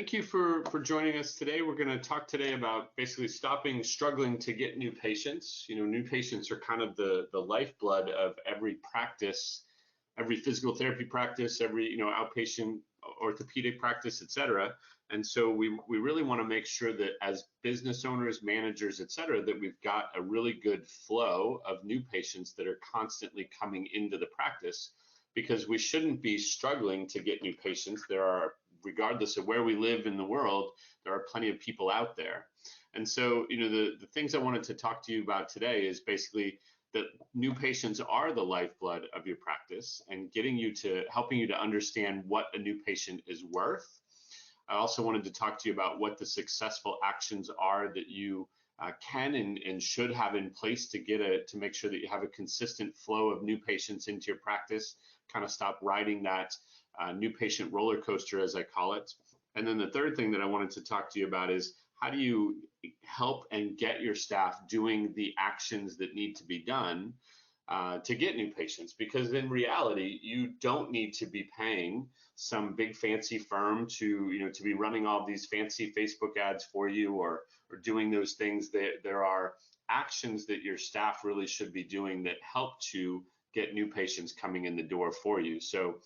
thank you for joining us today. We're going to talk today about basically stopping struggling to get new patients. New patients are kind of the lifeblood of every practice, every physical therapy practice, every outpatient orthopedic practice, et cetera. And so we really want to make sure that as business owners, managers, et cetera, that we've got a really good flow of new patients that are constantly coming into the practice, because we shouldn't be struggling to get new patients. There are, regardless of where we live in the world, there are plenty of people out there. And so, the things I wanted to talk to you about today is basically that new patients are the lifeblood of your practice, and helping you to understand what a new patient is worth. I also wanted to talk to you about what the successful actions are that you can and should have in place to make sure that you have a consistent flow of new patients into your practice, kind of stop riding that new patient roller coaster, as I call it. And then the third thing that I wanted to talk to you about is how do you help and get your staff doing the actions that need to be done to get new patients? Because in reality, you don't need to be paying some big fancy firm to be running all these fancy Facebook ads for you or doing those things. There are actions that your staff really should be doing that help to get new patients coming in the door for you. So,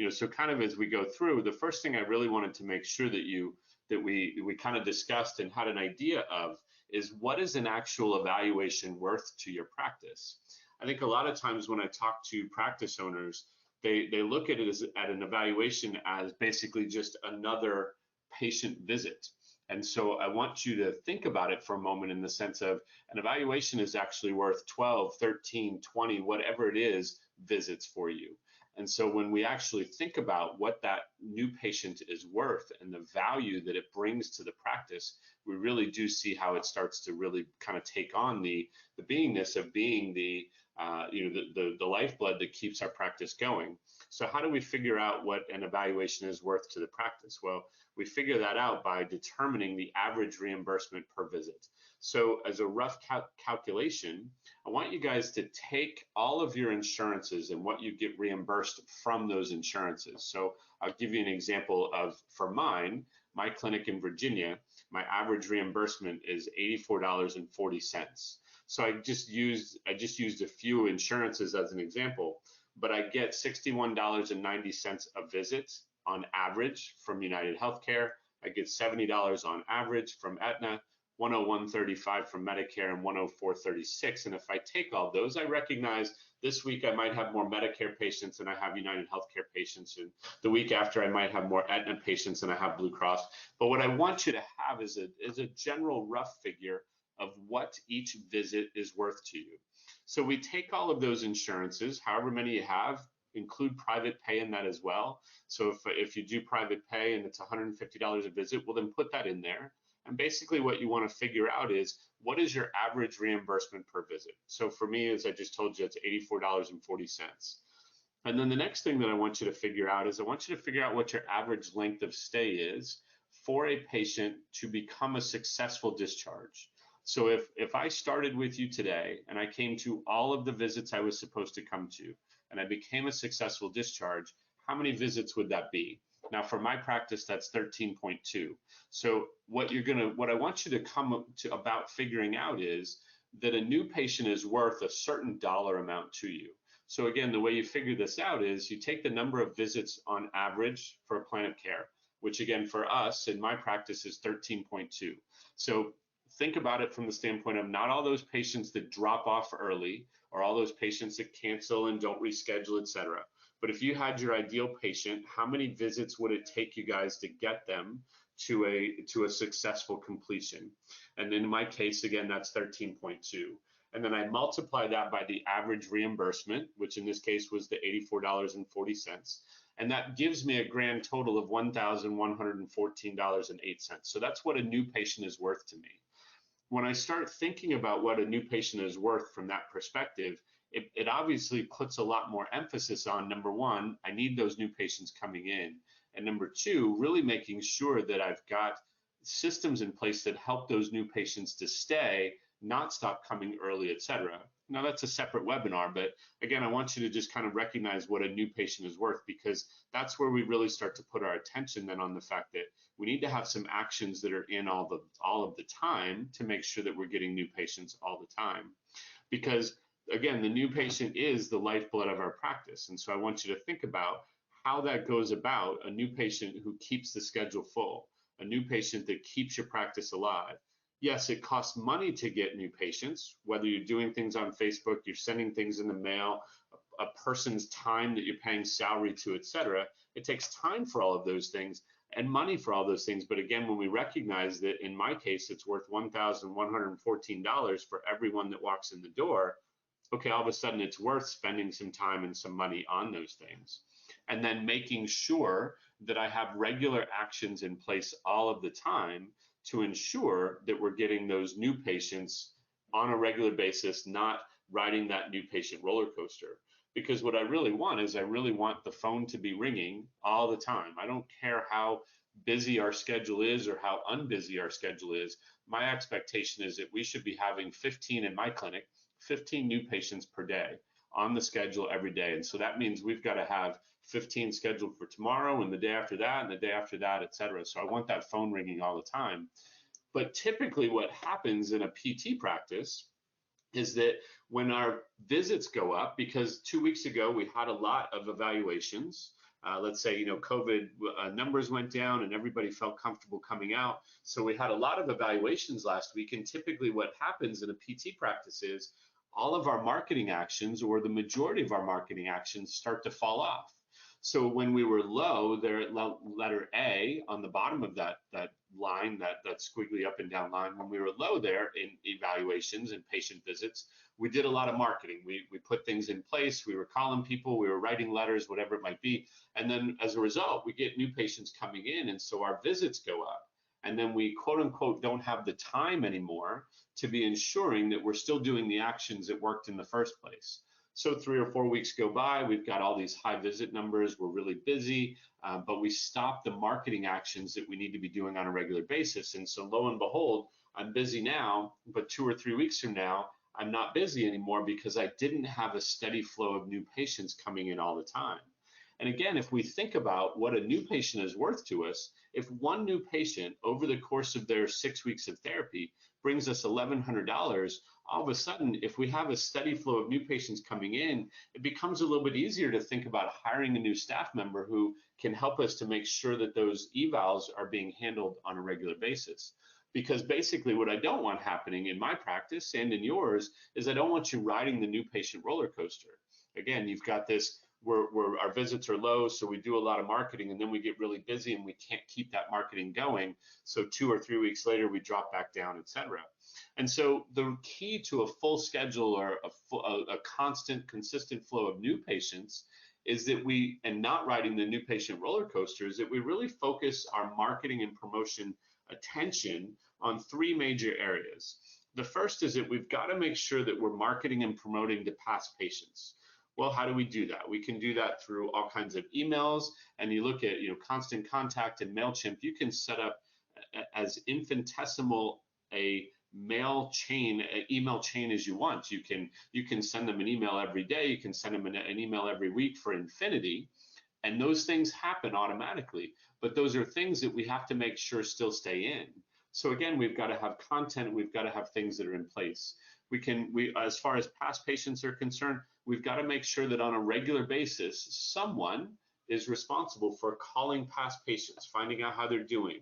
so kind of as we go through, the first thing I really wanted to make sure that we kind of discussed and had an idea of is, what is an actual evaluation worth to your practice? I think a lot of times when I talk to practice owners, they look at it at an evaluation as basically just another patient visit. And so I want you to think about it for a moment in the sense of an evaluation is actually worth 12, 13, 20, whatever it is, visits for you. And so when we actually think about what that new patient is worth and the value that it brings to the practice, we really do see how it starts to really kind of take on the beingness of being the lifeblood that keeps our practice going. So how do we figure out what an evaluation is worth to the practice? Well, we figure that out by determining the average reimbursement per visit. So as a rough calculation, I want you guys to take all of your insurances and what you get reimbursed from those insurances. So I'll give you an example of, for my clinic in Virginia, my average reimbursement is $84.40. So I just used a few insurances as an example, but I get $61.90 a visit on average from United Healthcare. I get $70 on average from Aetna, $101.35 from Medicare, and $104.36. And if I take all those, I recognize this week I might have more Medicare patients than I have United Healthcare patients, and the week after I might have more Aetna patients than I have Blue Cross. But what I want you to have is a general rough figure of what each visit is worth to you. So we take all of those insurances, however many you have, include private pay in that as well. So if you do private pay and it's $150 a visit, well, then put that in there. And basically what you want to figure out is, what is your average reimbursement per visit? So for me, as I just told you, it's $84.40. And then the next thing that I want you to figure out is, I want you to figure out what your average length of stay is for a patient to become a successful discharge. So if I started with you today and I came to all of the visits I was supposed to come to and I became a successful discharge, how many visits would that be? Now for my practice, that's 13.2. So what I want you to come to about figuring out is that a new patient is worth a certain dollar amount to you. So again, the way you figure this out is you take the number of visits on average for a plan of care, which again for us in my practice is 13.2. So think about it from the standpoint of not all those patients that drop off early or all those patients that cancel and don't reschedule, et cetera. But if you had your ideal patient, how many visits would it take you guys to get them to a successful completion? And in my case, again, that's 13.2. And then I multiply that by the average reimbursement, which in this case was the $84.40. And that gives me a grand total of $1,114.08. So that's what a new patient is worth to me. When I start thinking about what a new patient is worth from that perspective, it obviously puts a lot more emphasis on, number one, I need those new patients coming in. And number two, really making sure that I've got systems in place that help those new patients to stay, not stop coming early, etc. Now that's a separate webinar, but again, I want you to just kind of recognize what a new patient is worth, because that's where we really start to put our attention then on the fact that we need to have some actions that are in all of the time to make sure that we're getting new patients all the time. Because again, the new patient is the lifeblood of our practice. And so I want you to think about how that goes about a new patient who keeps the schedule full, a new patient that keeps your practice alive. Yes, it costs money to get new patients, whether you're doing things on Facebook, you're sending things in the mail, a person's time that you're paying salary to, etc. It takes time for all of those things and money for all those things. But again, when we recognize that in my case, it's worth $1,114 for everyone that walks in the door, okay, all of a sudden it's worth spending some time and some money on those things. And then making sure that I have regular actions in place all of the time to ensure that we're getting those new patients on a regular basis, not riding that new patient roller coaster. Because what I really want is I really want the phone to be ringing all the time. I don't care how busy our schedule is or how unbusy our schedule is. My expectation is that we should be having 15 in my clinic, 15 new patients per day on the schedule every day. And so that means we've got to have 15 scheduled for tomorrow and the day after that and the day after that, et cetera. So I want that phone ringing all the time. But typically what happens in a PT practice is that when our visits go up, because 2 weeks ago we had a lot of evaluations, let's say, COVID numbers went down and everybody felt comfortable coming out. So we had a lot of evaluations last week. And typically what happens in a PT practice is all of our marketing actions, or the majority of our marketing actions, start to fall off. So when we were low there at letter A on the bottom of that line, that squiggly up and down line, when we were low there in evaluations and patient visits, we did a lot of marketing. We put things in place, we were calling people, we were writing letters, whatever it might be. And then as a result, we get new patients coming in, and so our visits go up. And then we quote unquote don't have the time anymore to be ensuring that we're still doing the actions that worked in the first place. So 3 or 4 weeks go by, we've got all these high visit numbers, we're really busy, but we stop the marketing actions that we need to be doing on a regular basis. And so lo and behold, I'm busy now, but 2 or 3 weeks from now, I'm not busy anymore because I didn't have a steady flow of new patients coming in all the time. And again, if we think about what a new patient is worth to us, if one new patient over the course of their 6 weeks of therapy brings us $1,100, all of a sudden, if we have a steady flow of new patients coming in, it becomes a little bit easier to think about hiring a new staff member who can help us to make sure that those evals are being handled on a regular basis. Because basically what I don't want happening in my practice and in yours is I don't want you riding the new patient roller coaster. Again, you've got this, where our visits are low, so we do a lot of marketing, and then we get really busy and we can't keep that marketing going. So 2 or 3 weeks later, we drop back down, et cetera. And so the key to a full schedule, or a constant, consistent flow of new patients, is that we, and not riding the new patient roller coaster, is that we really focus our marketing and promotion attention on 3 major areas. The first is that we've got to make sure that we're marketing and promoting to past patients. Well, how do we do that? We can do that through all kinds of emails, and you look at Constant Contact and MailChimp. You can set up as infinitesimal a email chain as you want. You can send them an email every day. You can send them an email every week for infinity, and those things happen automatically. But those are things that we have to make sure still stay in. So again, we've got to have content. We've got to have things that are in place. As far as past patients are concerned, we've got to make sure that on a regular basis, someone is responsible for calling past patients, finding out how they're doing.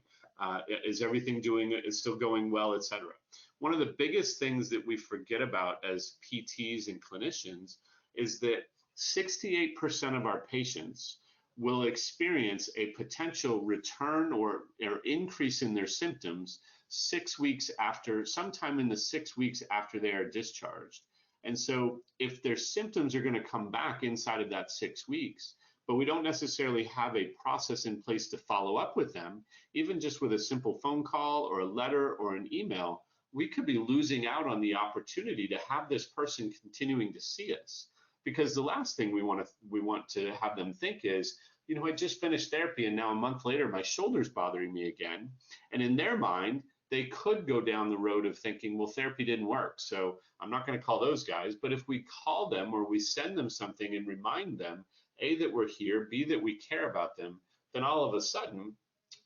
Is everything still going well, et cetera. One of the biggest things that we forget about as PTs and clinicians is that 68% of our patients will experience a potential return or increase in their symptoms 6 weeks after, sometime in the 6 weeks after they are discharged. And so if their symptoms are going to come back inside of that 6 weeks, but we don't necessarily have a process in place to follow up with them, even just with a simple phone call or a letter or an email, we could be losing out on the opportunity to have this person continuing to see us. Because the last thing we want to have them think is, I just finished therapy and now a month later my shoulder's bothering me again. And in their mind, they could go down the road of thinking, well, therapy didn't work, so I'm not going to call those guys. But if we call them or we send them something and remind them, A, that we're here, B, that we care about them, then all of a sudden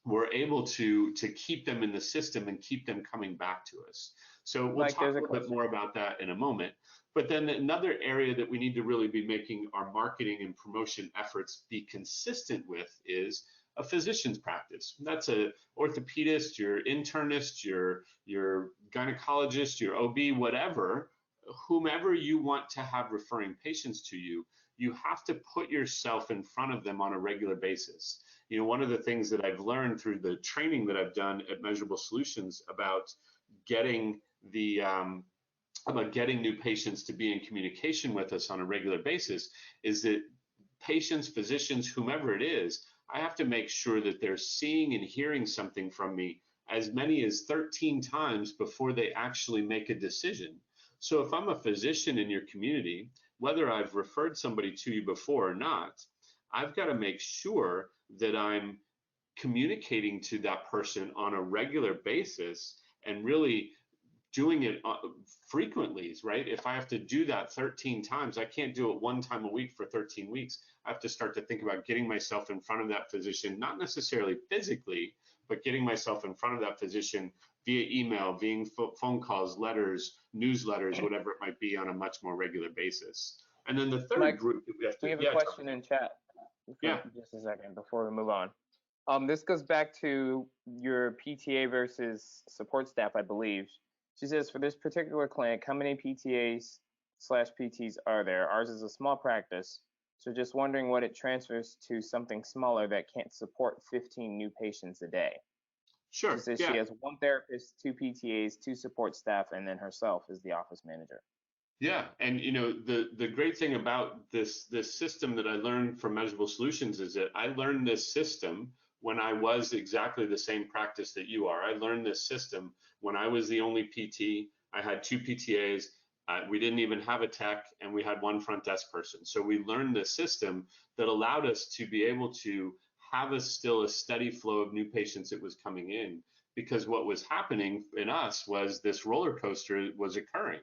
we're able to keep them in the system and keep them coming back to us. So we'll Mike, talk there's a a little bit question. more about that in a moment. But then another area that we need to really be making our marketing and promotion efforts be consistent with is a physician's practice. That's a orthopedist, your internist, your gynecologist, your OB, whatever, whomever you want to have referring patients to you, you have to put yourself in front of them on a regular basis. You know, one of the things that I've learned through the training that I've done at Measurable Solutions about getting the about getting new patients to be in communication with us on a regular basis is that patients, physicians, whomever it is, I have to make sure that they're seeing and hearing something from me as many as 13 times before they actually make a decision. So if I'm a physician in your community, whether I've referred somebody to you before or not, I've got to make sure that I'm communicating to that person on a regular basis and really doing it frequently, right? If I have to do that 13 times, I can't do it one time a week for 13 weeks. I have to start to think about getting myself in front of that physician, not necessarily physically, but getting myself in front of that physician via email, via phone calls, letters, newsletters, whatever it might be on a much more regular basis. And then the third Mike, group that we have we to, have a yeah, question in chat yeah, for just a second before we move on. This goes back to your PTA versus support staff, I believe. She says, for this particular clinic, how many PTAs/PTs are there? Ours is a small practice, so just wondering what it transfers to something smaller that can't support 15 new patients a day. She sure, says yeah. she has one therapist, 2 PTAs, 2 support staff, and then herself is the office manager. Yeah, and you know the great thing about this system that I learned from Measurable Solutions is that I learned this system when I was exactly the same practice that you are. I learned this system when I was the only PT. I had 2 PTAs. We didn't even have a tech, and we had one front desk person. So we learned this system that allowed us to be able to have still a steady flow of new patients that was coming in, because what was happening in us was this roller coaster was occurring.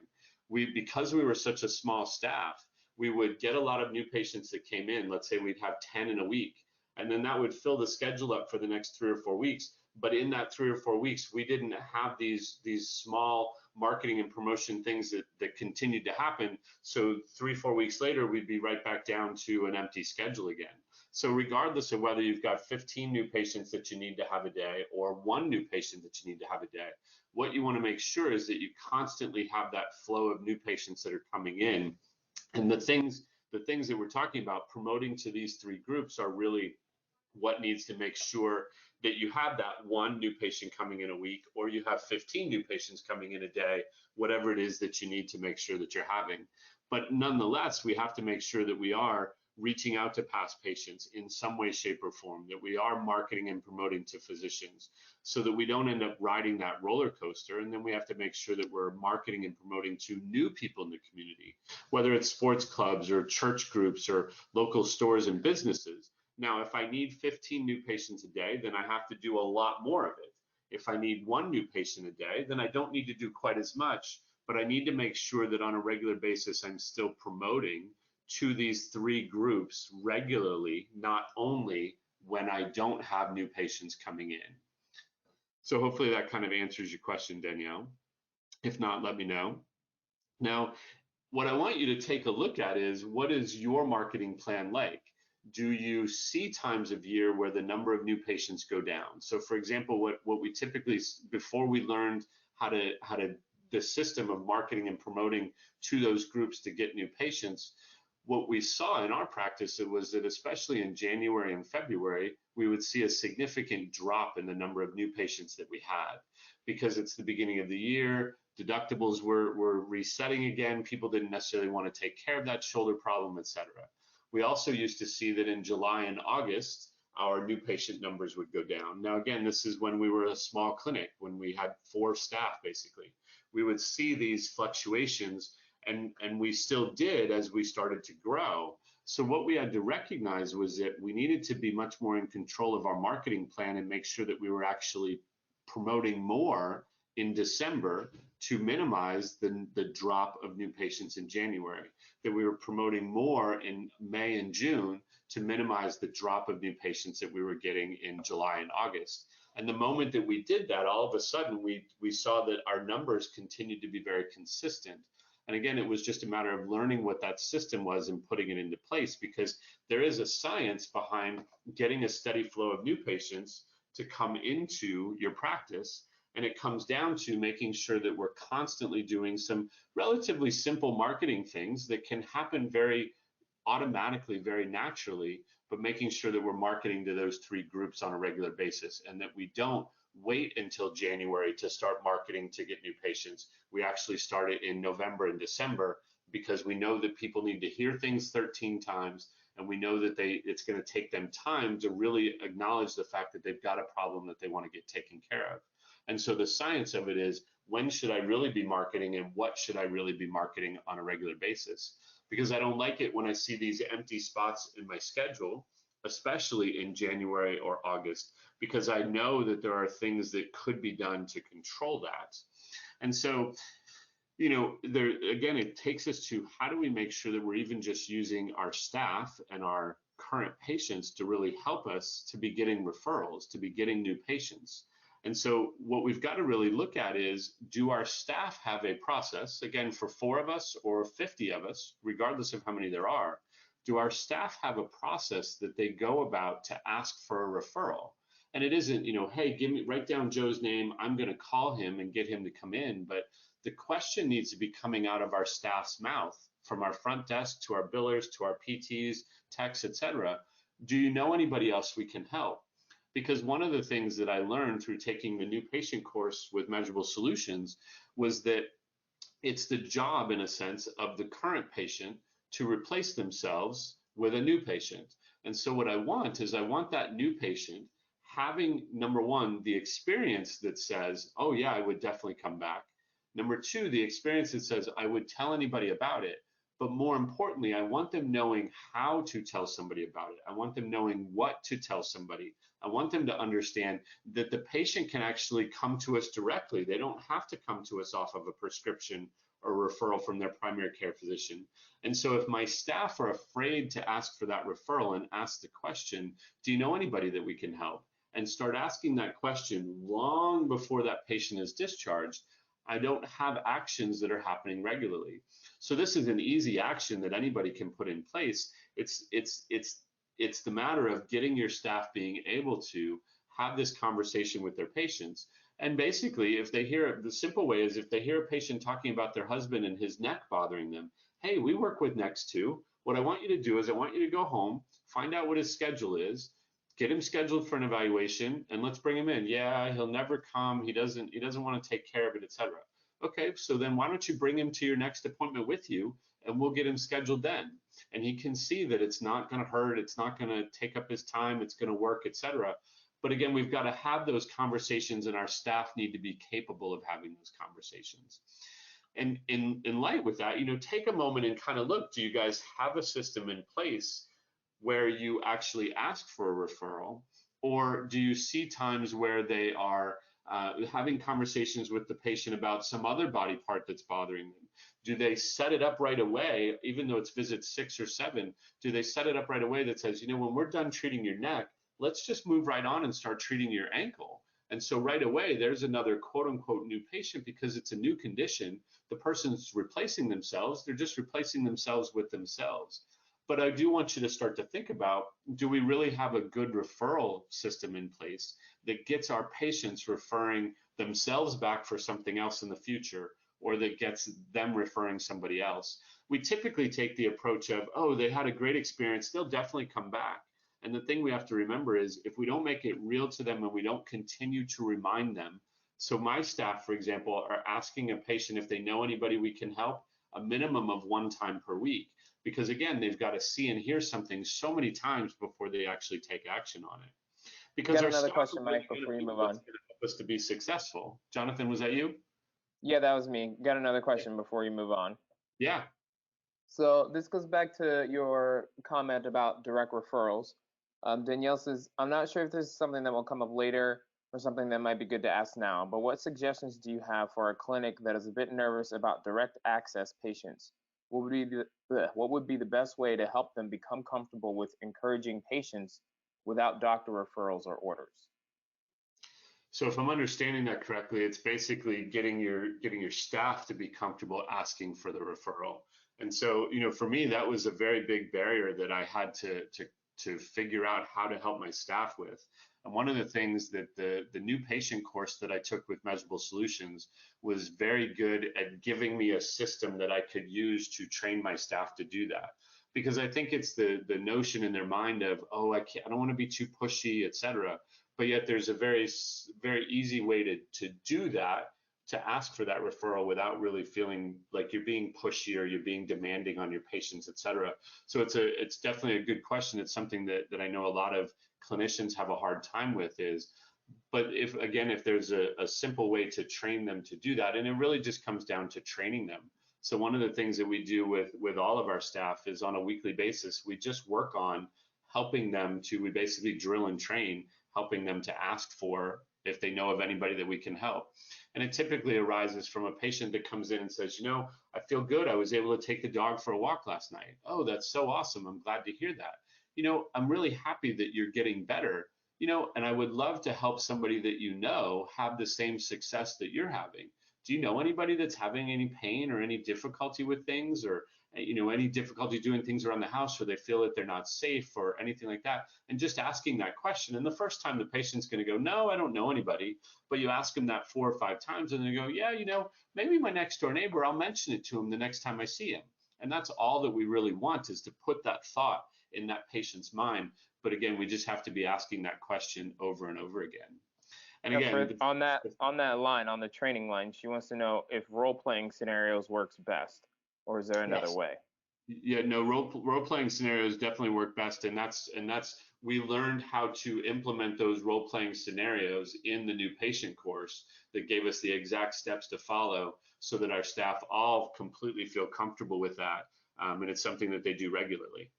Because we were such a small staff, we would get a lot of new patients that came in. Let's say we'd have 10 in a week, and then that would fill the schedule up for the next 3 or 4 weeks. But in that 3 or 4 weeks, we didn't have these small marketing and promotion things that continued to happen. So 3, 4 weeks later, we'd be right back down to an empty schedule again. So regardless of whether you've got 15 new patients that you need to have a day or 1 new patient that you need to have a day, what you want to make sure is that you constantly have that flow of new patients that are coming in. And the things that we're talking about promoting to these 3 groups are really what needs to make sure that you have that 1 new patient coming in a week, or you have 15 new patients coming in a day, whatever it is that you need to make sure that you're having. But nonetheless, we have to make sure that we are reaching out to past patients in some way, shape, or form, that we are marketing and promoting to physicians so that we don't end up riding that roller coaster. And then we have to make sure that we're marketing and promoting to new people in the community, whether it's sports clubs or church groups or local stores and businesses. Now, if I need 15 new patients a day, then I have to do a lot more of it. If I need 1 new patient a day, then I don't need to do quite as much, but I need to make sure that on a regular basis, I'm still promoting to these 3 groups regularly, not only when I don't have new patients coming in. So hopefully that kind of answers your question, Danielle. If not, let me know. Now, what I want you to take a look at is, what is your marketing plan like? Do you see times of year where the number of new patients go down? So for example, what we typically, before we learned how to the system of marketing and promoting to those groups to get new patients, what we saw in our practice, it was that especially in January and February, we would see a significant drop in the number of new patients that we had, because it's the beginning of the year, deductibles were resetting again, people didn't necessarily want to take care of that shoulder problem, etc. We also used to see that in July and August, our new patient numbers would go down. Now, again, this is when we were a small clinic, when we had 4 staff, basically. We would see these fluctuations, and we still did as we started to grow. So what we had to recognize was that we needed to be much more in control of our marketing plan and make sure that we were actually promoting more in December to minimize the drop of new patients in January, that we were promoting more in May and June to minimize the drop of new patients that we were getting in July and August. And the moment that we did that, all of a sudden we saw that our numbers continued to be very consistent. And again, it was just a matter of learning what that system was and putting it into place, because there is a science behind getting a steady flow of new patients to come into your practice. And it comes down to making sure that we're constantly doing some relatively simple marketing things that can happen very automatically, very naturally, but making sure that we're marketing to those three groups on a regular basis, and that we don't wait until January to start marketing to get new patients. We actually start it in November and December, because we know that people need to hear things 13 times, and we know that it's going to take them time to really acknowledge the fact that they've got a problem that they want to get taken care of. And so the science of it is, when should I really be marketing, and what should I really be marketing on a regular basis? Because I don't like it when I see these empty spots in my schedule, especially in January or August, because I know that there are things that could be done to control that. And so, there again, it takes us to, how do we make sure that we're even just using our staff and our current patients to really help us to be getting referrals, to be getting new patients? And so what we've got to really look at is, do our staff have a process, again, for 4 of us or 50 of us, regardless of how many there are, do our staff have a process that they go about to ask for a referral? And it isn't, hey, write down Joe's name, I'm going to call him and get him to come in. But the question needs to be coming out of our staff's mouth, from our front desk to our billers to our PTs, techs, etc. Do you know anybody else we can help? Because one of the things that I learned through taking the new patient course with Measurable Solutions was that it's the job, in a sense, of the current patient to replace themselves with a new patient. And so what I want is, I want that new patient having, number one, the experience that says, oh yeah, I would definitely come back. Number two, the experience that says, I would tell anybody about it. But more importantly, I want them knowing how to tell somebody about it. I want them knowing what to tell somebody. I want them to understand that the patient can actually come to us directly. They don't have to come to us off of a prescription or referral from their primary care physician. And so if my staff are afraid to ask for that referral and ask the question, do you know anybody that we can help? And start asking that question long before that patient is discharged, I don't have actions that are happening regularly. So this is an easy action that anybody can put in place. It's the matter of getting your staff being able to have this conversation with their patients. And basically, if they hear, the simple way is, if they hear a patient talking about their husband and his neck bothering them, hey, we work with necks too. What I want you to do is, I want you to go home, find out what his schedule is, get him scheduled for an evaluation, and let's bring him in. Yeah, he'll never come. He doesn't want to take care of it, etc. Okay, so then why don't you bring him to your next appointment with you, and we'll get him scheduled then. And he can see that it's not going to hurt, it's not going to take up his time, it's going to work, etc. But again, we've got to have those conversations, and our staff need to be capable of having those conversations. And in light with that, take a moment and kind of look, do you guys have a system in place where you actually ask for a referral? Or do you see times where they are having conversations with the patient about some other body part that's bothering them? Do they set it up right away, even though it's visit 6 or 7? Do they set it up right away that says, when we're done treating your neck, let's just move right on and start treating your ankle? And so right away, there's another quote unquote new patient, because it's a new condition. The person's replacing themselves. They're just replacing themselves with themselves. But I do want you to start to think about, do we really have a good referral system in place that gets our patients referring themselves back for something else in the future, or that gets them referring somebody else? We typically take the approach of, oh, they had a great experience, they'll definitely come back. And the thing we have to remember is, if we don't make it real to them and we don't continue to remind them. So my staff, for example, are asking a patient if they know anybody we can help a minimum of 1 time per week. Because again, they've got to see and hear something so many times before they actually take action on it. Because got another question, Mike, before you move on. Help us to be successful. Jonathan, was that you? Yeah, that was me. Got another question before you move on. Yeah. So this goes back to your comment about direct referrals. Danielle says, I'm not sure if this is something that will come up later, or something that might be good to ask now, but what suggestions do you have for a clinic that is a bit nervous about direct access patients? What would be the best way to help them become comfortable with encouraging patients without doctor referrals or orders? So if I'm understanding that correctly, it's basically getting your staff to be comfortable asking for the referral. And so, for me, that was a very big barrier that I had to figure out how to help my staff with. And one of the things that the new patient course that I took with Measurable Solutions was very good at giving me a system that I could use to train my staff to do that. Because I think it's the notion in their mind of, oh, I don't want to be too pushy, et cetera. But yet there's a very easy way to do that, to ask for that referral without really feeling like you're being pushy or you're being demanding on your patients, et cetera. So it's definitely a good question. It's something that I know a lot of clinicians have a hard time with but if there's a simple way to train them to do that, and it really just comes down to training them. So one of the things that we do with all of our staff is on a weekly basis, we just work on helping them we basically drill and train, helping them to ask for if they know of anybody that we can help. And it typically arises from a patient that comes in and says, I feel good. I was able to take the dog for a walk last night. Oh, that's so awesome. I'm glad to hear that. I'm really happy that you're getting better, and I would love to help somebody that have the same success that you're having. Do you know anybody that's having any pain or any difficulty with things, or any difficulty doing things around the house, or they feel that they're not safe or anything like that? And just asking that question. And the first time the patient's going to go, no, I don't know anybody. But you ask them that 4 or 5 times and they go, yeah, maybe my next door neighbor, I'll mention it to him the next time I see him. And that's all that we really want, is to put that thought in that patient's mind. But again, we just have to be asking that question over and over again. And again, on that line, on the training line, she wants to know if role-playing scenarios works best, or is there another way? Yeah, no, role-playing scenarios definitely work best, and that's we learned how to implement those role-playing scenarios in the new patient course that gave us the exact steps to follow, so that our staff all completely feel comfortable with that, and it's something that they do regularly.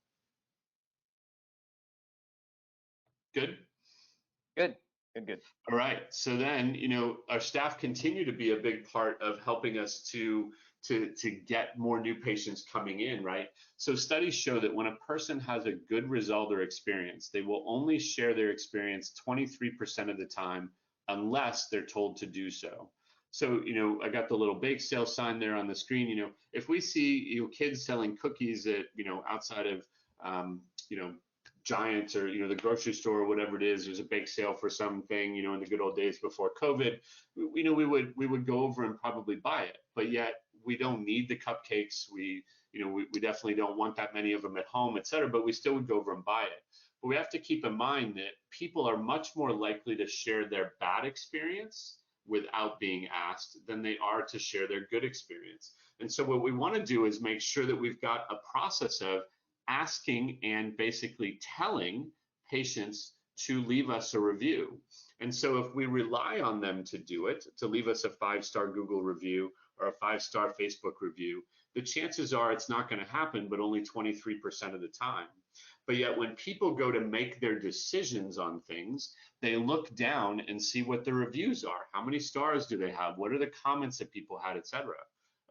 Good. Good. All right. So then, our staff continue to be a big part of helping us to get more new patients coming in, right? So studies show that when a person has a good result or experience, they will only share their experience 23% of the time, unless they're told to do so. So, I got the little bake sale sign there on the screen. If we see kids selling cookies at, outside of, Giants or the grocery store or whatever it is, there's a bake sale for something, in the good old days before COVID, we would go over and probably buy it. But yet we don't need the cupcakes. We definitely don't want that many of them at home, et cetera, but we still would go over and buy it. But we have to keep in mind that people are much more likely to share their bad experience without being asked than they are to share their good experience. And so what we want to do is make sure that we've got a process of asking and basically telling patients to leave us a review. And so if we rely on them to do it, to leave us a 5-star Google review or a 5-star Facebook review, the chances are it's not going to happen, but only 23% of the time. But yet when people go to make their decisions on things, they look down and see what the reviews are. How many stars do they have? What are the comments that people had, et cetera?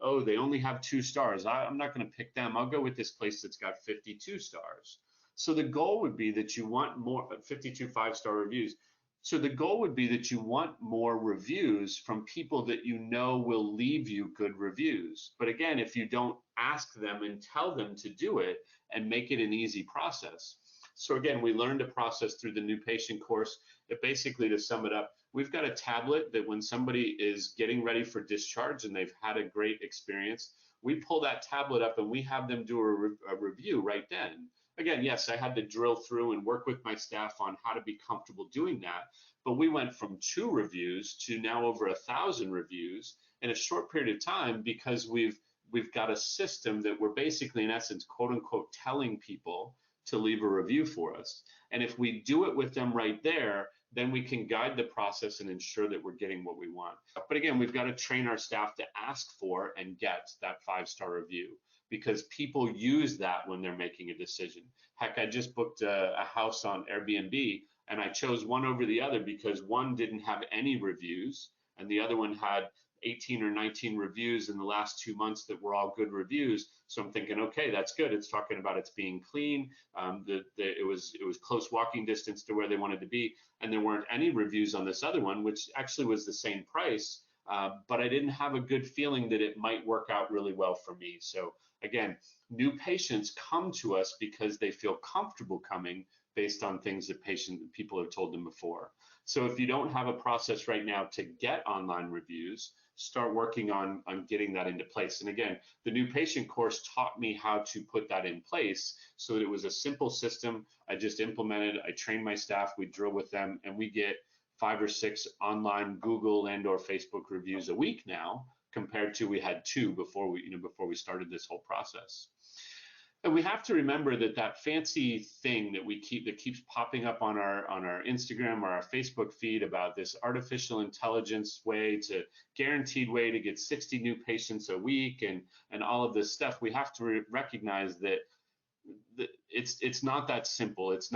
Oh, they only have 2 stars. I'm not going to pick them. I'll go with this place that's got 52 stars. So the goal would be that you want more 52 5-star reviews. So the goal would be that you want more reviews from people that will leave you good reviews. But again, if you don't ask them and tell them to do it and make it an easy process. So again, we learned a process through the new patient course that basically, to sum it up, we've got a tablet that when somebody is getting ready for discharge and they've had a great experience, we pull that tablet up and we have them do a review right then. Again, yes, I had to drill through and work with my staff on how to be comfortable doing that, but we went from 2 reviews to now over 1,000 reviews in a short period of time, because we've got a system that we're basically, in essence, quote unquote, telling people to leave a review for us. And if we do it with them right there, then we can guide the process and ensure that we're getting what we want. But again, we've got to train our staff to ask for and get that 5-star review, because people use that when they're making a decision. Heck, I just booked a house on Airbnb. And I chose one over the other because one didn't have any reviews and the other one had 18 or 19 reviews in the last 2 months that were all good reviews. So I'm thinking, okay, that's good. It's talking about it's being clean. It was close walking distance to where they wanted to be, and there weren't any reviews on this other one, which actually was the same price. But I didn't have a good feeling that it might work out really well for me. So again, new patients come to us because they feel comfortable coming based on things that people have told them before. So if you don't have a process right now to get online reviews, start working on getting that into place. And again, the new patient course taught me how to put that in place so that it was a simple system. I just implemented, I trained my staff, we drill with them, and we get 5 or 6 online Google and or Facebook reviews a week now, compared to we had 2 before we started this whole process. And we have to remember that that fancy thing that keeps popping up on our Instagram or our Facebook feed about this artificial intelligence guaranteed way to get 60 new patients a week and all of this stuff, we have to recognize that it's not that simple. It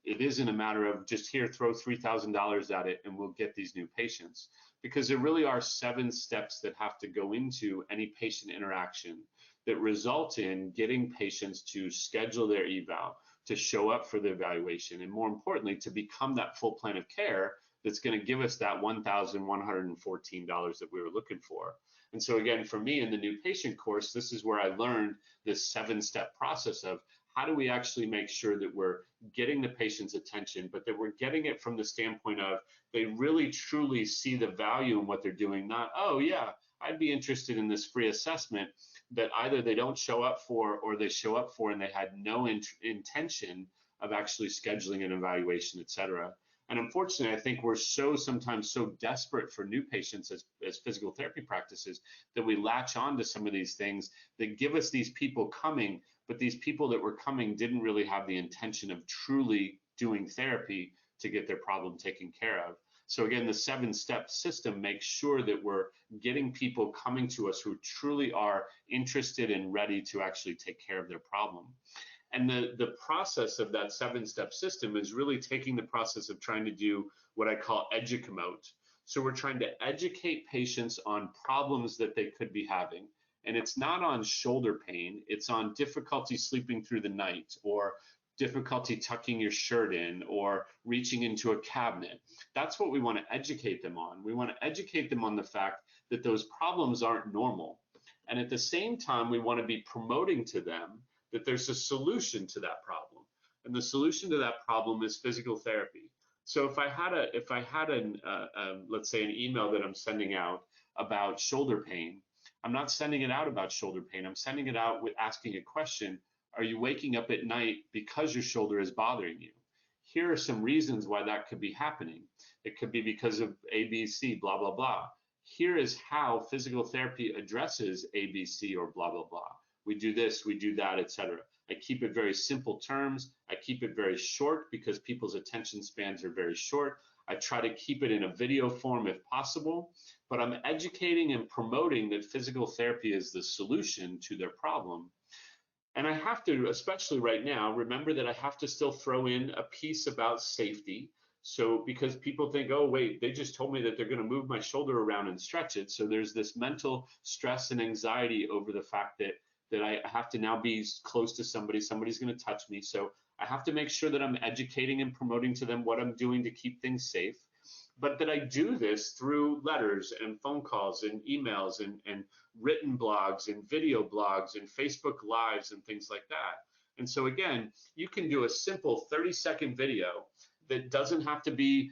isn't a matter of just here, throw $3,000 at it and we'll get these new patients, because there really are 7 steps that have to go into any patient interaction that result in getting patients to schedule their eval, to show up for the evaluation, and more importantly, to become that full plan of care that's going to give us that $1,114 that we were looking for. And so again, for me in the new patient course, this is where I learned this 7-step process of how do we actually make sure that we're getting the patient's attention, but that we're getting it from the standpoint of they really truly see the value in what they're doing, not, oh yeah, I'd be interested in this free assessment that either they don't show up for or they show up for and they had no intention of actually scheduling an evaluation, et cetera. And unfortunately, I think we're sometimes so desperate for new patients as physical therapy practices that we latch on to some of these things that give us these people coming, but these people that were coming didn't really have the intention of truly doing therapy to get their problem taken care of. So again, the 7-step system makes sure that we're getting people coming to us who truly are interested and ready to actually take care of their problem. And the process of that 7-step system is really taking the process of trying to do what I call educomote. So we're trying to educate patients on problems that they could be having. And it's not on shoulder pain, it's on difficulty sleeping through the night, or difficulty tucking your shirt in, or reaching into a cabinet. That's what we want to educate them on. We want to educate them on the fact that those problems aren't normal. And at the same time, we want to be promoting to them that there's a solution to that problem. And the solution to that problem is physical therapy. So if I had let's say an email that I'm sending out about shoulder pain, I'm not sending it out about shoulder pain. I'm sending it out with asking a question. Are you waking up at night because your shoulder is bothering you? Here are some reasons why that could be happening. It could be because of A, B, C, blah, blah, blah. Here is how physical therapy addresses A, B, C, or blah, blah, blah. We do this, we do that, etc. I keep it very simple terms. I keep it very short because people's attention spans are very short. I try to keep it in a video form if possible, but I'm educating and promoting that physical therapy is the solution to their problem. And I have to, especially right now, remember that I have to still throw in a piece about safety. So because people think, oh, wait, they just told me that they're going to move my shoulder around and stretch it. So there's this mental stress and anxiety over the fact that I have to now be close to somebody's going to touch me. So I have to make sure that I'm educating and promoting to them what I'm doing to keep things safe, but that I do this through letters and phone calls and emails and written blogs and video blogs and Facebook Lives and things like that. And so again, you can do a simple 30-second video that doesn't have to be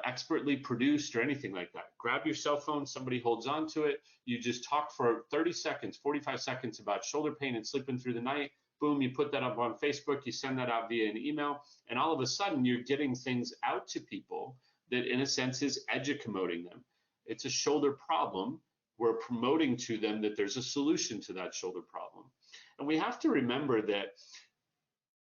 expertly produced or anything like that. Grab your cell phone, somebody holds on to it, you just talk for 30 seconds, 45 seconds about shoulder pain and sleeping through the night. Boom, you put that up on Facebook, you send that out via an email, and all of a sudden you're getting things out to people that in a sense is educomoting them. It's a shoulder problem. We're promoting to them that there's a solution to that shoulder problem. And we have to remember that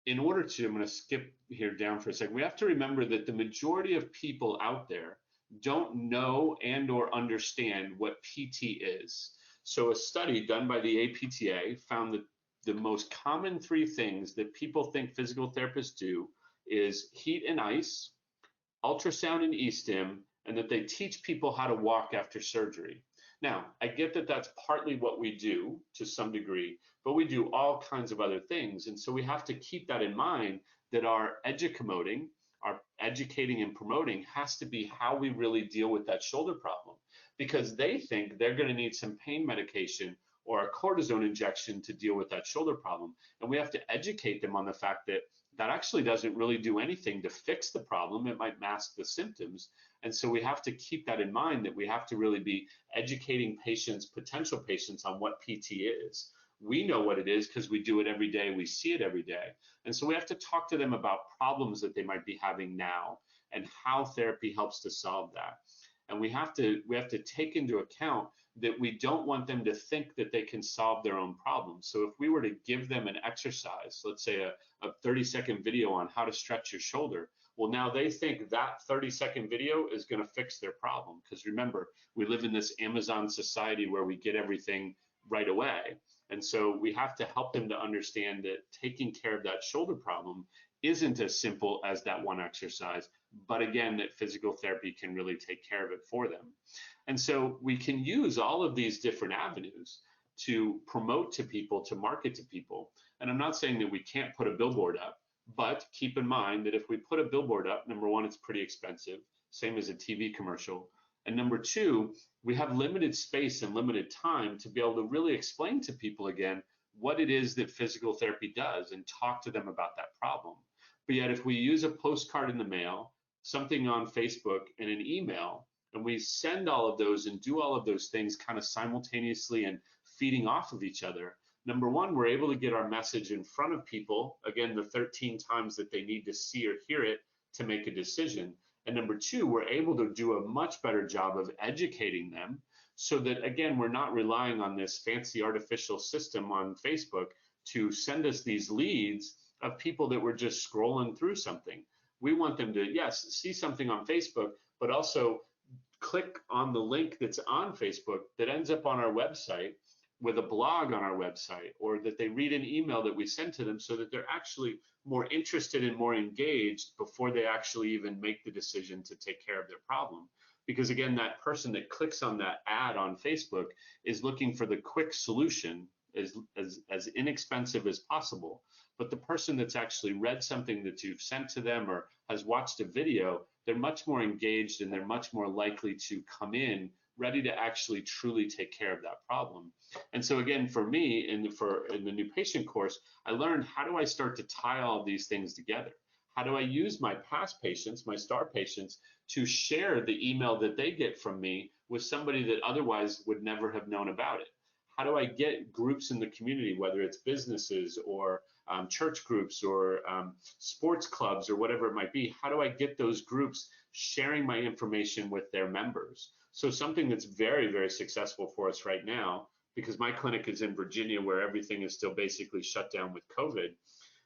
in order to, I'm going to skip here down for a second, we have to remember that the majority of people out there don't know and or understand what PT is. So a study done by the APTA found that the most common 3 things that people think physical therapists do is heat and ice, ultrasound and e-stim, and that they teach people how to walk after surgery. Now, I get that that's partly what we do to some degree, but we do all kinds of other things. And so we have to keep that in mind, that our educomoting, our educating and promoting, has to be how we really deal with that shoulder problem, because they think they're going to need some pain medication or a cortisone injection to deal with that shoulder problem. And we have to educate them on the fact that that actually doesn't really do anything to fix the problem. It might mask the symptoms. And so we have to keep that in mind, that we have to really be educating patients, potential patients, on what PT is. We know what it is because we do it every day, we see it every day. And so we have to talk to them about problems that they might be having now and how therapy helps to solve that. And we have to take into account that we don't want them to think that they can solve their own problems. So if we were to give them an exercise, let's say a 30-second video on how to stretch your shoulder, well, now they think that 30-second video is going to fix their problem. Because remember, we live in this Amazon society where we get everything right away. And so we have to help them to understand that taking care of that shoulder problem isn't as simple as that one exercise, but again, that physical therapy can really take care of it for them. And so we can use all of these different avenues to promote to people, to market to people. And I'm not saying that we can't put a billboard up, but keep in mind that if we put a billboard up, number one, it's pretty expensive, same as a TV commercial. And number two, we have limited space and limited time to be able to really explain to people again what it is that physical therapy does and talk to them about that problem. But yet, if we use a postcard in the mail, something on Facebook, and an email, and we send all of those and do all of those things kind of simultaneously and feeding off of each other, number one, we're able to get our message in front of people, again, the 13 times that they need to see or hear it to make a decision. And number two, we're able to do a much better job of educating them, so that, again, we're not relying on this fancy artificial system on Facebook to send us these leads of people that were just scrolling through something. We want them to, yes, see something on Facebook, but also click on the link that's on Facebook that ends up on our website, with a blog on our website, or that they read an email that we send to them, so that they're actually more interested and more engaged before they actually even make the decision to take care of their problem. Because again, that person that clicks on that ad on Facebook is looking for the quick solution, as inexpensive as possible. But the person that's actually read something that you've sent to them or has watched a video, they're much more engaged, and they're much more likely to come in ready to actually truly take care of that problem. And so again, for me, in the new patient course, I learned, how do I start to tie all these things together? How do I use my past patients, my star patients, to share the email that they get from me with somebody that otherwise would never have known about it? How do I get groups in the community, whether it's businesses or church groups or sports clubs or whatever it might be? How do I get those groups sharing my information with their members? So something that's very, very successful for us right now, because my clinic is in Virginia, where everything is still basically shut down with COVID,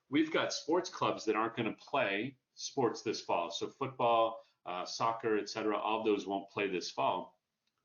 we've got sports clubs that aren't going to play sports this fall. So football, soccer, et cetera, all of those won't play this fall.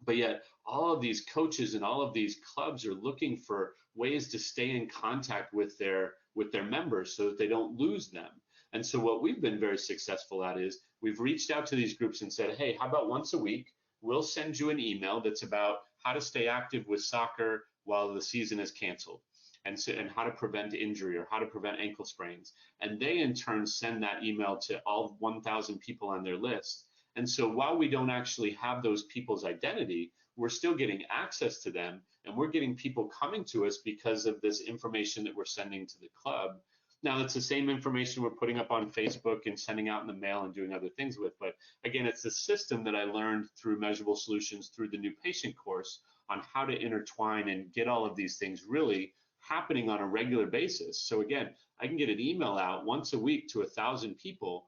But yet all of these coaches and all of these clubs are looking for ways to stay in contact with their members so that they don't lose them. And so what we've been very successful at is we've reached out to these groups and said, hey, how about once a week, we'll send you an email that's about how to stay active with soccer while the season is canceled, and how to prevent injury or how to prevent ankle sprains. And they in turn send that email to all 1,000 people on their list. And so while we don't actually have those people's identity, we're still getting access to them, and we're getting people coming to us because of this information that we're sending to the club. Now, it's the same information we're putting up on Facebook and sending out in the mail and doing other things with. But again, it's the system that I learned through Measurable Solutions, through the new patient course, on how to intertwine and get all of these things really happening on a regular basis. So again, I can get an email out once a week to 1,000 people,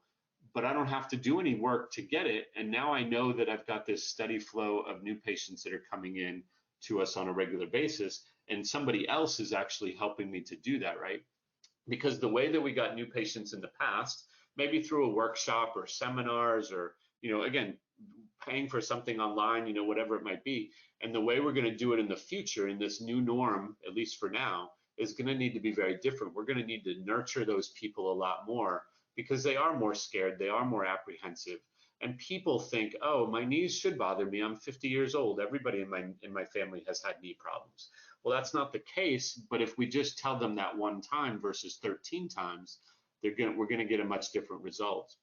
but I don't have to do any work to get it. And now I know that I've got this steady flow of new patients that are coming in to us on a regular basis, and somebody else is actually helping me to do that, right? Because the way that we got new patients in the past, maybe through a workshop or seminars, or, again, paying for something online, whatever it might be. And the way we're going to do it in the future, in this new norm, at least for now, is going to need to be very different. We're going to need to nurture those people a lot more, because they are more scared, they are more apprehensive. And people think, oh, my knees should bother me. I'm 50 years old. Everybody in my family has had knee problems. Well, that's not the case. But if we just tell them that one time versus 13 times, we're gonna get a much different result.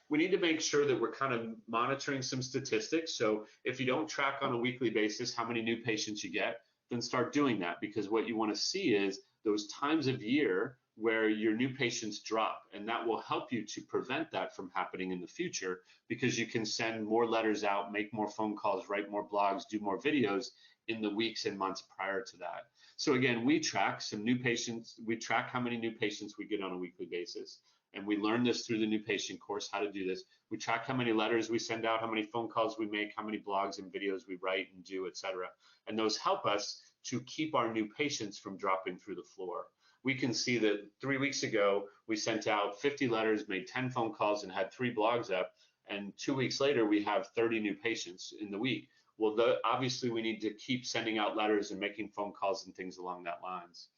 We need to make sure that we're kind of monitoring some statistics. So if you don't track on a weekly basis how many new patients you get, then start doing that, because what you want to see is those times of year where your new patients drop, and that will help you to prevent that from happening in the future, because you can send more letters out, make more phone calls, write more blogs, do more videos in the weeks and months prior to that. So again, we track some new patients, we track how many new patients we get on a weekly basis. And we learn this through the new patient course, how to do this. We track how many letters we send out, how many phone calls we make, how many blogs and videos we write and do, et cetera. And those help us to keep our new patients from dropping through the floor. We can see that 3 weeks ago, we sent out 50 letters, made 10 phone calls, and had 3 blogs up. And 2 weeks later, we have 30 new patients in the week. Well, obviously, we need to keep sending out letters and making phone calls and things along that lines.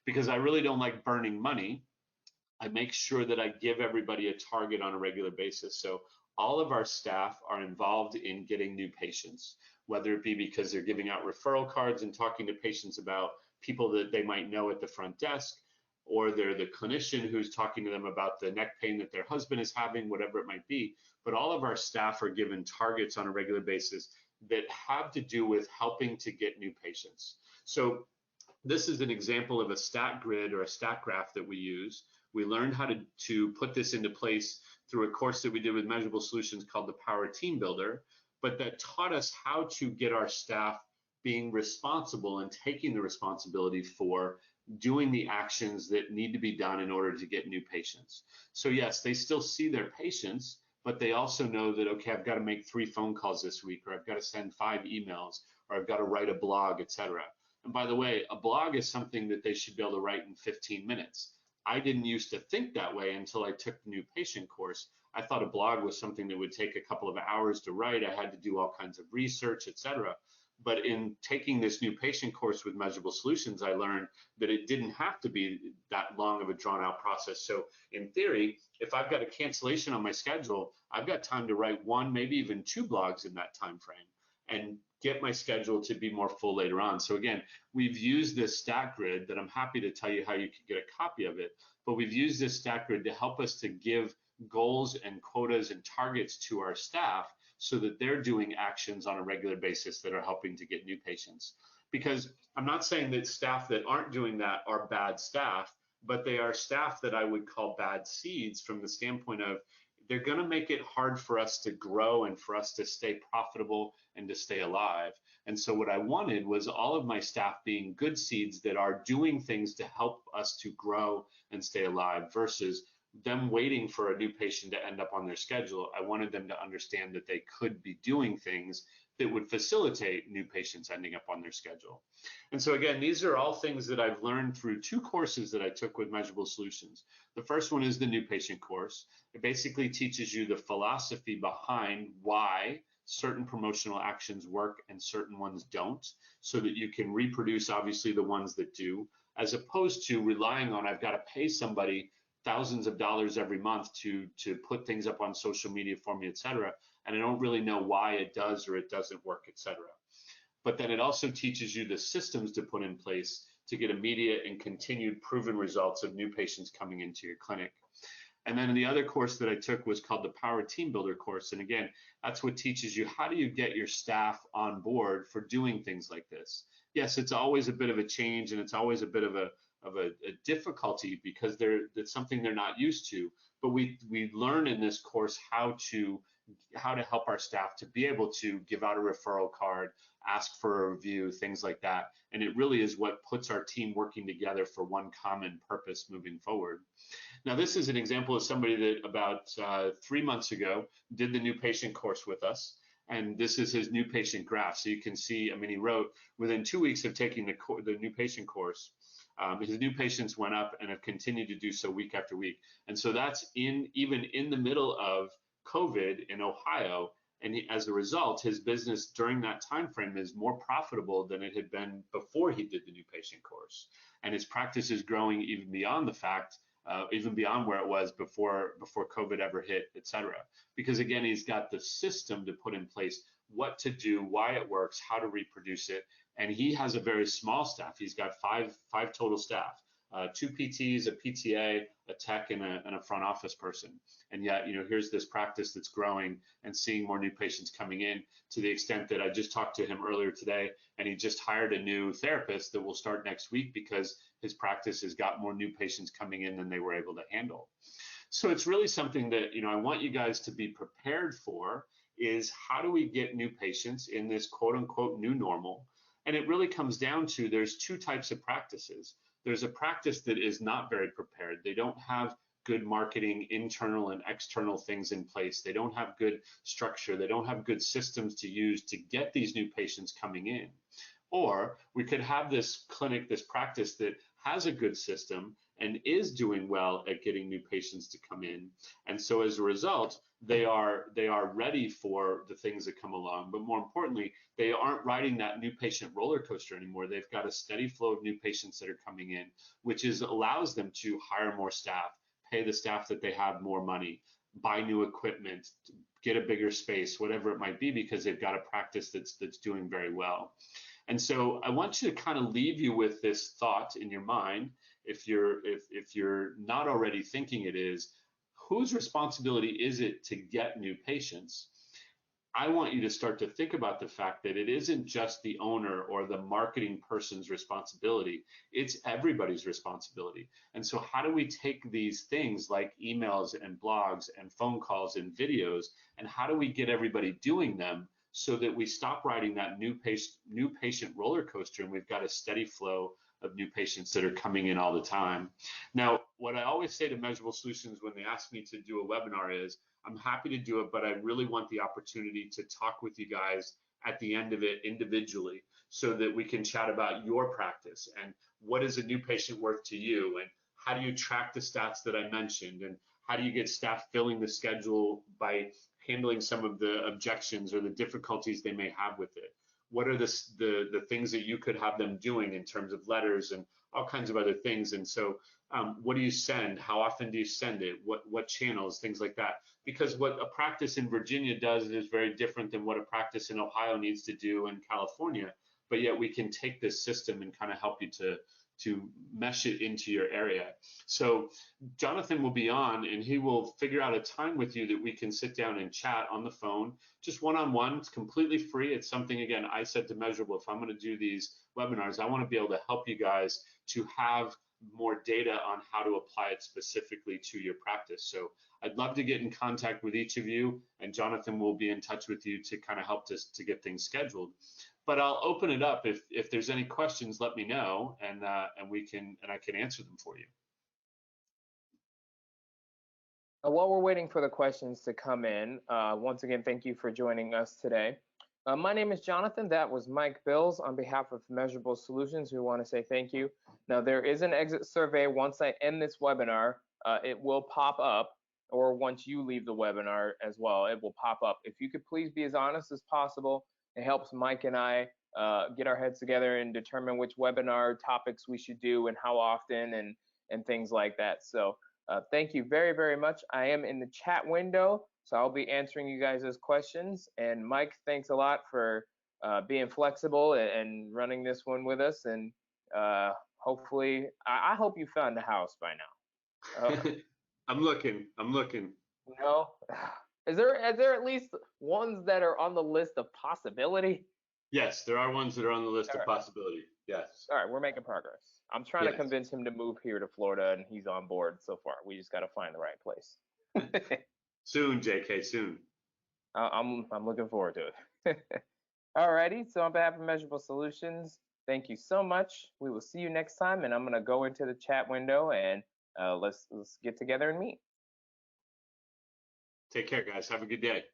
Because I really don't like burning money, I make sure that I give everybody a target on a regular basis. So all of our staff are involved in getting new patients, whether it be because they're giving out referral cards and talking to patients about people that they might know at the front desk, or they're the clinician who's talking to them about the neck pain that their husband is having, whatever it might be. But all of our staff are given targets on a regular basis that have to do with helping to get new patients. So this is an example of a stat grid or a stat graph that we use. We learned how to put this into place through a course that we did with Measurable Solutions called the Power Team Builder, but that taught us how to get our staff being responsible and taking the responsibility for doing the actions that need to be done in order to get new patients. So yes, they still see their patients, but they also know that, okay, I've got to make 3 phone calls this week, or I've got to send 5 emails, or I've got to write a blog, etc. And by the way, a blog is something that they should be able to write in 15 minutes. I didn't used to think that way until I took the new patient course. I thought a blog was something that would take a couple of hours to write. I had to do all kinds of research, etc. But in taking this new patient course with Measurable Solutions, I learned that it didn't have to be that long of a drawn out process. So in theory, if I've got a cancellation on my schedule, I've got time to write 1, maybe even 2 blogs in that time frame and get my schedule to be more full later on. So again, we've used this stat grid that I'm happy to tell you how you can get a copy of it, but we've used this stat grid to help us to give goals and quotas and targets to our staff so that they're doing actions on a regular basis that are helping to get new patients. Because I'm not saying that staff that aren't doing that are bad staff, but they are staff that I would call bad seeds from the standpoint of they're going to make it hard for us to grow and for us to stay profitable and to stay alive. And so what I wanted was all of my staff being good seeds that are doing things to help us to grow and stay alive versus them waiting for a new patient to end up on their schedule. I wanted them to understand that they could be doing things that would facilitate new patients ending up on their schedule. And so again, these are all things that I've learned through 2 courses that I took with Measurable Solutions. The first one is the new patient course. It basically teaches you the philosophy behind why certain promotional actions work and certain ones don't, so that you can reproduce obviously the ones that do, as opposed to relying on I've got to pay somebody thousands of dollars every month to put things up on social media for me, et cetera, and I don't really know why it does or it doesn't work, et cetera. But then it also teaches you the systems to put in place to get immediate and continued proven results of new patients coming into your clinic. And then the other course that I took was called the Power Team Builder course. And again, that's what teaches you how do you get your staff on board for doing things like this. Yes, it's always a bit of a change and it's always a bit of a difficulty because it's something they're not used to. But we learn in this course how to help our staff to be able to give out a referral card, ask for a review, things like that. And it really is what puts our team working together for one common purpose moving forward. Now, this is an example of somebody that about 3 months ago did the new patient course with us. And this is his new patient graph. So you can see, I mean, he wrote within 2 weeks of taking the new patient course, his new patients went up and have continued to do so week after week. And so that's even in the middle of COVID in Ohio. And as a result, his business during that time frame is more profitable than it had been before he did the new patient course. And his practice is growing even beyond the fact even beyond where it was before COVID ever hit, et cetera. Because again, he's got the system to put in place what to do, why it works, how to reproduce it, and he has a very small staff. He's got five total staff, two PTs, a PTA, a tech, and a front office person. And yet, here's this practice that's growing and seeing more new patients coming in, to the extent that I just talked to him earlier today, and he just hired a new therapist that will start next week because his practice has got more new patients coming in than they were able to handle. So it's really something that, I want you guys to be prepared for, is how do we get new patients in this quote unquote new normal? And it really comes down to, there's two types of practices. There's a practice that is not very prepared. They don't have good marketing, internal and external things in place. They don't have good structure. They don't have good systems to use to get these new patients coming in. Or we could have this clinic, this practice that has a good system and is doing well at getting new patients to come in. And so as a result, they are ready for the things that come along. But more importantly, they aren't riding that new patient roller coaster anymore. They've got a steady flow of new patients that are coming in, which allows them to hire more staff, pay the staff that they have more money, buy new equipment, get a bigger space, whatever it might be, because they've got a practice that's doing very well. And so I want you to kind of leave you with this thought in your mind, if you're not already thinking it is, whose responsibility is it to get new patients? I want you to start to think about the fact that it isn't just the owner or the marketing person's responsibility, it's everybody's responsibility. And so how do we take these things like emails and blogs and phone calls and videos, and how do we get everybody doing them so that we stop riding that new patient roller coaster, and we've got a steady flow of new patients that are coming in all the time? Now, what I always say to Measurable Solutions when they ask me to do a webinar is, I'm happy to do it, but I really want the opportunity to talk with you guys at the end of it individually, so that we can chat about your practice and what is a new patient worth to you, and how do you track the stats that I mentioned, and how do you get staff filling the schedule by handling some of the objections or the difficulties they may have with it. What are the things that you could have them doing in terms of letters and all kinds of other things? And so what do you send? How often do you send it? What channels? Things like that. Because what a practice in Virginia does is very different than what a practice in Ohio needs to do in California. But yet we can take this system and kind of help you to mesh it into your area. So Jonathan will be on, and he will figure out a time with you that we can sit down and chat on the phone, just one-on-one. It's completely free. It's something, again, I said to Measurable, if I'm going to do these webinars, I want to be able to help you guys to have more data on how to apply it specifically to your practice. So I'd love to get in contact with each of you, and Jonathan will be in touch with you to kind of help to get things scheduled. But I'll open it up. If there's any questions, let me know, and I can answer them for you. While we're waiting for the questions to come in, once again, thank you for joining us today. My name is Jonathan. That was Mike Bills. On behalf of Measurable Solutions, we want to say thank you. Now, there is an exit survey once I end this webinar. It will pop up, or once you leave the webinar as well, it will pop up. If you could please be as honest as possible. It helps Mike and I get our heads together and determine which webinar topics we should do and how often and things like that. So thank you very, very much. I am in the chat window, so I'll be answering you guys' questions. And Mike, thanks a lot for being flexible and running this one with us. And hopefully, I hope you found the house by now. I'm looking. No? Is there at least ones that are on the list of possibility? Yes, there are ones that are on the list of possibility. Yes. All right, we're making progress. I'm trying to convince him to move here to Florida, and he's on board so far. We just got to find the right place. Soon, JK, soon. I'm looking forward to it. All righty, so on behalf of Measurable Solutions, thank you so much. We will see you next time, and I'm going to go into the chat window, and let's get together and meet. Take care, guys. Have a good day.